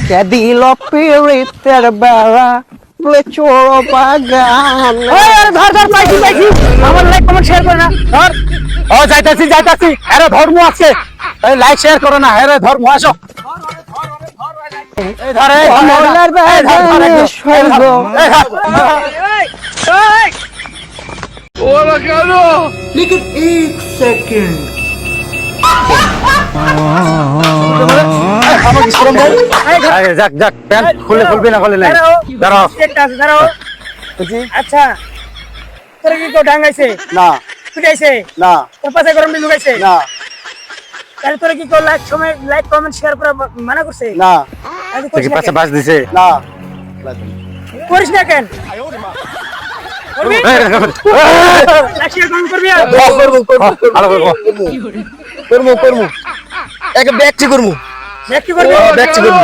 কে দিল পিরিতের বেড়া চোর বাগান। ধর ধর পাইছি পাইছি, আমার লাইক কমেন্ট শেয়ার করে না, ধর। ও যাইতাছি যাইতাছি, আরে ধর্ম আছে, লাইক শেয়ার করো না, আরে ধর্ম আসো। এই ধরে কমলার বাগানে সর্গ। যাক যাক, প্যান্ট খুলে খুলবি না খুলে নাই, দাঁড়াও। একটা আছে, দাঁড়াও। আচ্ছা, তোর কি কেউ ডাঙ্গাইছে? না পিটাইছে? না তোর পাশে গরম দিন লুকাইছে? না তাহলে তোর কি কেউ লাইক কমেন্ট শেয়ার করে মানা করছে? না, তাহলে তুই কি করিস না পাশে কেন? বাস দিছে? না করিস না কেন? করবি? লাইক শেয়ার কমেন্ট করবি আর? করবো, করবো এক ব্যক্তি করবো দেখ কি করবি? ব্যক্তি করবো।